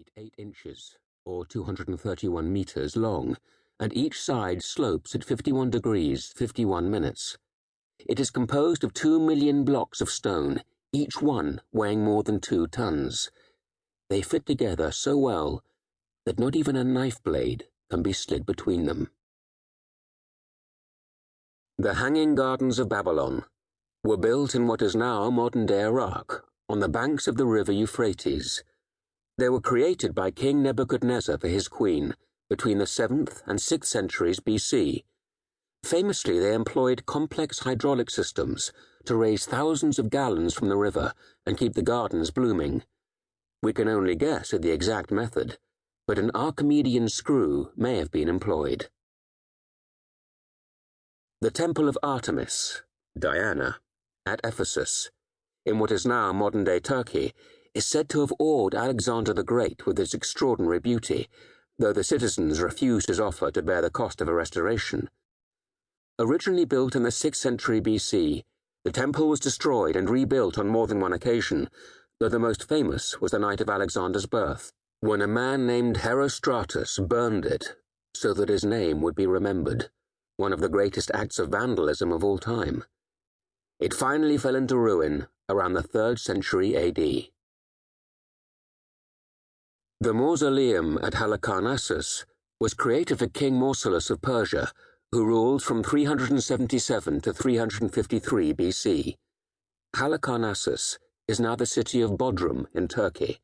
feet 8 inches, or 231 meters long, and each side slopes at 51 degrees 51 minutes. It is composed of 2 million blocks of stone, each one weighing more than 2 tons. They fit together so well that not even a knife blade can be slid between them. The Hanging Gardens of Babylon were built in what is now modern-day Iraq, on the banks of the river Euphrates. They were created by King Nebuchadnezzar for his queen between the 7th and 6th centuries BC. Famously, they employed complex hydraulic systems to raise thousands of gallons from the river and keep the gardens blooming. We can only guess at the exact method, but an Archimedean screw may have been employed. The Temple of Artemis, Diana, at Ephesus, in what is now modern-day Turkey, is said to have awed Alexander the Great with its extraordinary beauty, though the citizens refused his offer to bear the cost of a restoration. Originally built in the 6th century BC, the temple was destroyed and rebuilt on more than one occasion, though the most famous was the night of Alexander's birth, when a man named Herostratus burned it so that his name would be remembered, one of the greatest acts of vandalism of all time. It finally fell into ruin around the 3rd century AD. The mausoleum at Halicarnassus was created for King Mausolus of Persia, who ruled from 377 to 353 BC. Halicarnassus is now the city of Bodrum in Turkey.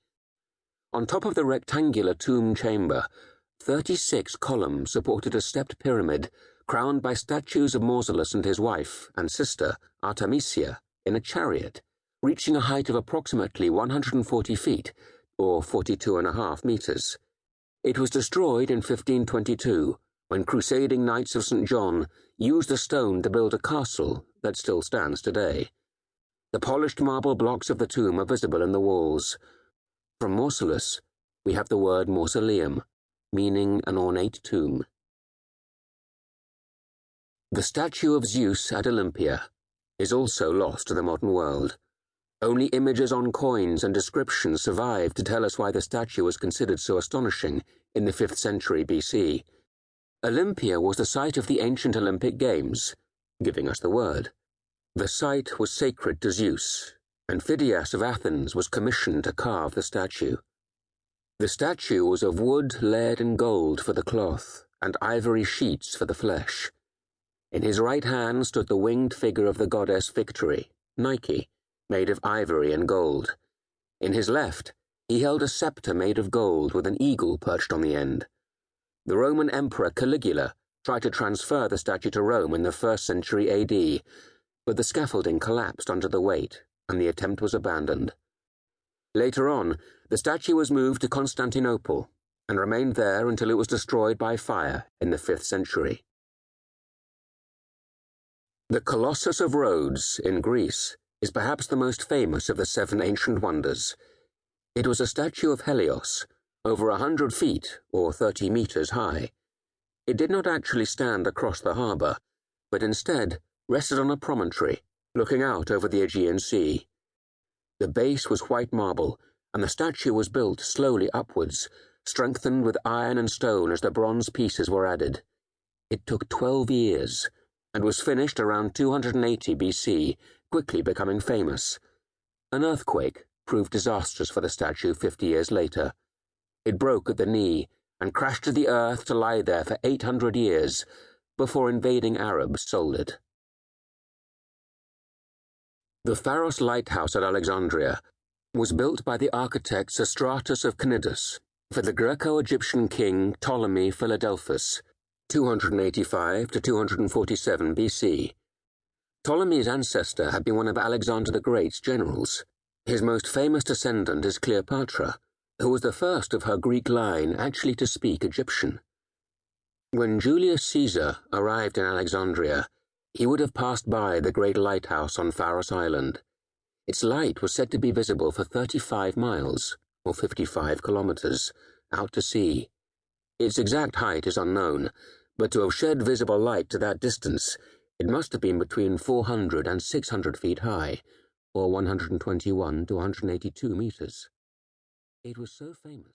On top of the rectangular tomb chamber, 36 columns supported a stepped pyramid crowned by statues of Mausolus and his wife and sister, Artemisia, in a chariot, reaching a height of approximately 140 feet, or 42.5 meters. It was destroyed in 1522, when crusading Knights of St. John used the stone to build a castle that still stands today. The polished marble blocks of the tomb are visible in the walls. From Mausolus, we have the word mausoleum, meaning an ornate tomb. The statue of Zeus at Olympia is also lost to the modern world. Only images on coins and descriptions survive to tell us why the statue was considered so astonishing in the 5th century BC. Olympia was the site of the ancient Olympic Games, giving us the word. The site was sacred to Zeus, and Phidias of Athens was commissioned to carve the statue. The statue was of wood, lead, and gold for the cloth, and ivory sheets for the flesh. In his right hand stood the winged figure of the goddess Victory, Nike, made of ivory and gold. In his left, he held a scepter made of gold with an eagle perched on the end. The Roman Emperor Caligula tried to transfer the statue to Rome in the 1st century AD, but the scaffolding collapsed under the weight, and the attempt was abandoned. Later on, the statue was moved to Constantinople, and remained there until it was destroyed by fire in the 5th century. The Colossus of Rhodes, in Greece, is perhaps the most famous of the 7 ancient wonders. It was a statue of Helios, over 100 feet, or 30 meters high. It did not actually stand across the harbor, but instead rested on a promontory, looking out over the Aegean Sea. The base was white marble, and the statue was built slowly upwards, strengthened with iron and stone as the bronze pieces were added. It took 12 years, and was finished around 280 BC, quickly becoming famous. An earthquake proved disastrous for the statue 50 years later. It broke at the knee and crashed to the earth to lie there for 800 years before invading Arabs sold it. The Pharos Lighthouse at Alexandria was built by the architect Sostratus of Cnidus for the Greco-Egyptian king Ptolemy Philadelphus, 285 to 247 BC. Ptolemy's ancestor had been one of Alexander the Great's generals. His most famous descendant is Cleopatra, who was the first of her Greek line actually to speak Egyptian. When Julius Caesar arrived in Alexandria, he would have passed by the great lighthouse on Pharos Island. Its light was said to be visible for 35 miles, or 55 kilometers, out to sea. Its exact height is unknown, but to have shed visible light to that distance, it must have been between 400 and 600 feet high, or 121 to 182 meters. It was so famous